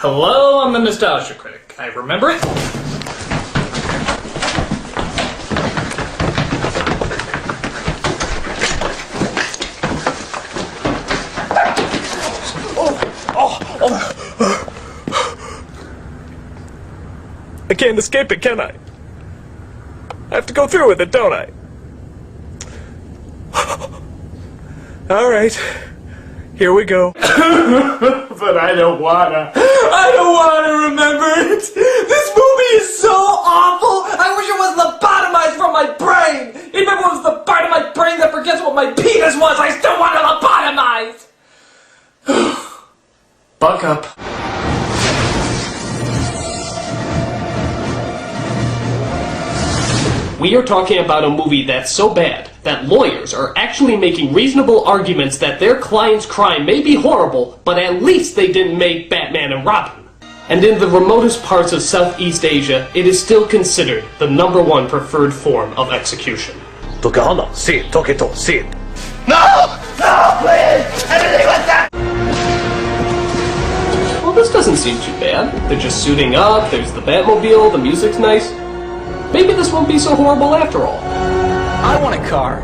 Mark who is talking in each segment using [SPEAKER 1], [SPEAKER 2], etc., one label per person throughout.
[SPEAKER 1] Hello, I'm the Nostalgia Critic. I remember it.
[SPEAKER 2] I can't escape it, can I? I have to go through with it, don't I? Alright, here we go.
[SPEAKER 1] But I don't wanna remember it! This movie is so awful! I wish it was lobotomized from my brain! Even if it was the part of my brain that forgets what my penis was, I still want it lobotomized! Buck up. We are talking about a movie that's so bad that lawyers are actually making reasonable arguments that their client's crime may be horrible, but at least they didn't make Batman and Robin. And in the remotest parts of Southeast Asia, it is still considered the #1 preferred form of execution.
[SPEAKER 2] Sit. No!
[SPEAKER 3] No, please! Anything like that!
[SPEAKER 1] Well, this doesn't seem too bad. They're just suiting up, there's the Batmobile, the music's nice. Maybe this won't be so horrible after all.
[SPEAKER 4] I want a car.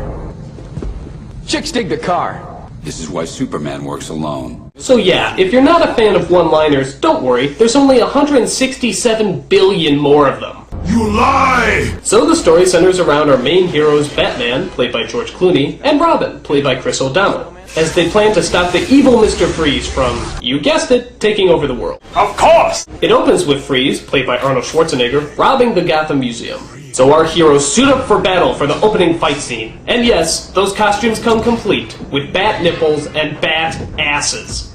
[SPEAKER 4] Chicks dig the car.
[SPEAKER 5] This is why Superman works alone.
[SPEAKER 1] So yeah, if you're not a fan of one-liners, don't worry, there's only 167 billion more of them.
[SPEAKER 3] You lie!
[SPEAKER 1] So the story centers around our main heroes Batman, played by George Clooney, and Robin, played by Chris O'Donnell, as they plan to stop the evil Mr. Freeze from, you guessed it, taking over the world.
[SPEAKER 3] Of course!
[SPEAKER 1] It opens with Freeze, played by Arnold Schwarzenegger, robbing the Gotham Museum. So our heroes suit up for battle for the opening fight scene. And yes, those costumes come complete, with bat nipples and bat asses.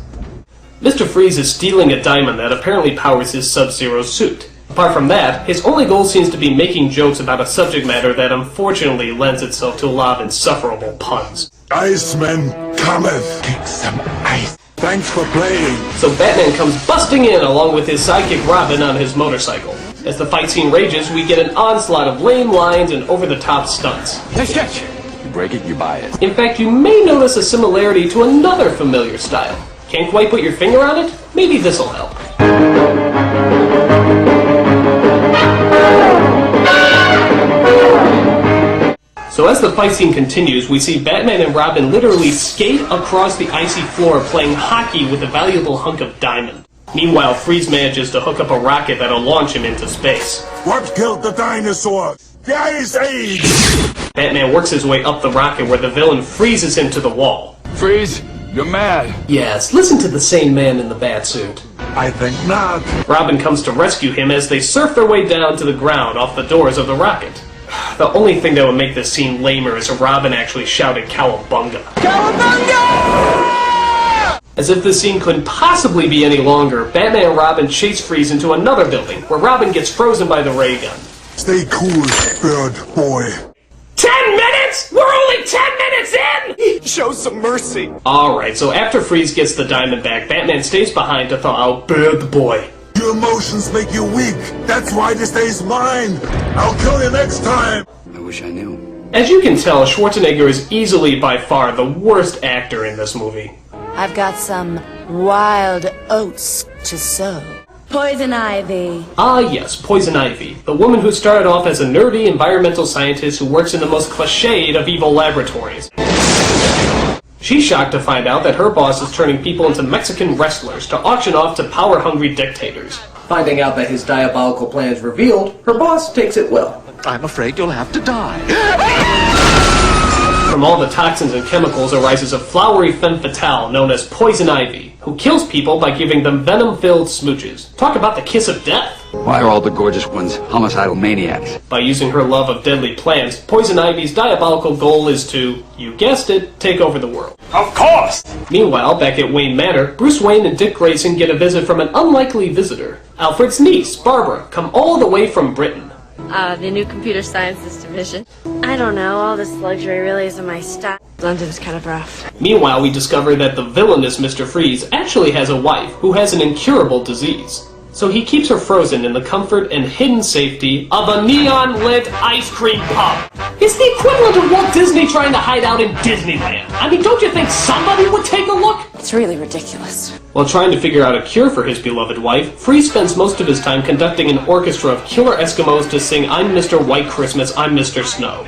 [SPEAKER 1] Mr. Freeze is stealing a diamond that apparently powers his Sub-Zero suit. Apart from that, his only goal seems to be making jokes about a subject matter that unfortunately lends itself to a lot of insufferable puns.
[SPEAKER 3] Iceman cometh! Kick some ice! Thanks for playing!
[SPEAKER 1] So Batman comes busting in along with his sidekick Robin on his motorcycle. As the fight scene rages, we get an onslaught of lame lines and over-the-top stunts.
[SPEAKER 4] Hey, stretch!
[SPEAKER 5] You break it, you buy it.
[SPEAKER 1] In fact, you may notice a similarity to another familiar style. Can't quite put your finger on it? Maybe this'll help. So as the fight scene continues, we see Batman and Robin literally skate across the icy floor playing hockey with a valuable hunk of diamond. Meanwhile, Freeze manages to hook up a rocket that'll launch him into space.
[SPEAKER 3] What killed the dinosaurs? The Ice Age!
[SPEAKER 1] Batman works his way up the rocket where the villain freezes him to the wall.
[SPEAKER 4] Freeze, you're mad.
[SPEAKER 1] Yes, listen to the sane man in the Batsuit.
[SPEAKER 3] I think not.
[SPEAKER 1] Robin comes to rescue him as they surf their way down to the ground off the doors of the rocket. The only thing that would make this scene lamer is if Robin actually shouted Cowabunga.
[SPEAKER 4] Cowabunga!
[SPEAKER 1] As if this scene couldn't possibly be any longer, Batman and Robin chase Freeze into another building, where Robin gets frozen by the ray gun.
[SPEAKER 3] Stay cool, bird boy.
[SPEAKER 1] 10 minutes?! We're only 10 minutes in?!
[SPEAKER 2] Show some mercy.
[SPEAKER 1] Alright, so after Freeze gets the diamond back, Batman stays behind to thaw out Bird Boy.
[SPEAKER 3] Your emotions make you weak. That's why this day's mine. I'll kill you next time.
[SPEAKER 5] I wish I knew.
[SPEAKER 1] As you can tell, Schwarzenegger is easily by far the worst actor in this movie.
[SPEAKER 6] I've got some wild oats to sow. Poison ivy.
[SPEAKER 1] Ah yes, Poison Ivy, the woman who started off as a nerdy environmental scientist who works in the most cliched of evil laboratories. She's shocked to find out that her boss is turning people into Mexican wrestlers to auction off to power-hungry dictators. Finding out that his diabolical plan is revealed, her boss takes it well.
[SPEAKER 7] I'm afraid you'll have to die.
[SPEAKER 1] From all the toxins and chemicals arises a flowery femme fatale known as Poison Ivy, who kills people by giving them venom-filled smooches. Talk about the kiss of death!
[SPEAKER 5] Why are all the gorgeous ones homicidal maniacs?
[SPEAKER 1] By using her love of deadly plants, Poison Ivy's diabolical goal is to, you guessed it, take over the world.
[SPEAKER 3] Of course!
[SPEAKER 1] Meanwhile, back at Wayne Manor, Bruce Wayne and Dick Grayson get a visit from an unlikely visitor. Alfred's niece, Barbara, come all the way from Britain.
[SPEAKER 8] The new computer sciences division. I don't know, all this luxury really isn't my style. London's kind of rough.
[SPEAKER 1] Meanwhile, we discover that the villainous Mr. Freeze actually has a wife who has an incurable disease. so he keeps her frozen in the comfort and hidden safety of a neon-lit ice cream pub. It's the equivalent of Walt Disney trying to hide out in Disneyland. I mean, don't you think somebody would take a look?
[SPEAKER 6] It's really ridiculous.
[SPEAKER 1] While trying to figure out a cure for his beloved wife, Free spends most of his time conducting an orchestra of killer Eskimos to sing I'm Mr. White Christmas, I'm Mr. Snow.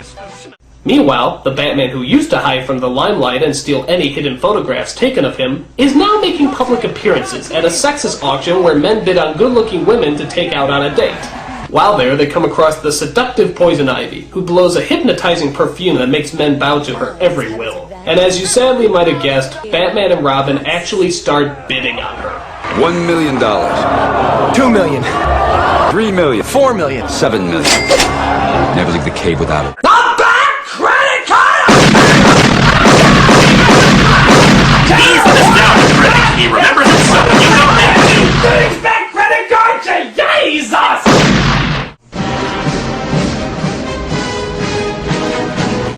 [SPEAKER 1] Meanwhile, the Batman who used to hide from the limelight and steal any hidden photographs taken of him is now making public appearances at a sexist auction where men bid on good-looking women to take out on a date. While there, they come across the seductive Poison Ivy, who blows a hypnotizing perfume that makes men bow to her every will. And as you sadly might have guessed, Batman and Robin actually start bidding on her.
[SPEAKER 5] $1 million.
[SPEAKER 4] 2 million.
[SPEAKER 5] 3 million.
[SPEAKER 4] 4 million.
[SPEAKER 5] 7 million. Never leave the cave without it.
[SPEAKER 1] Ah!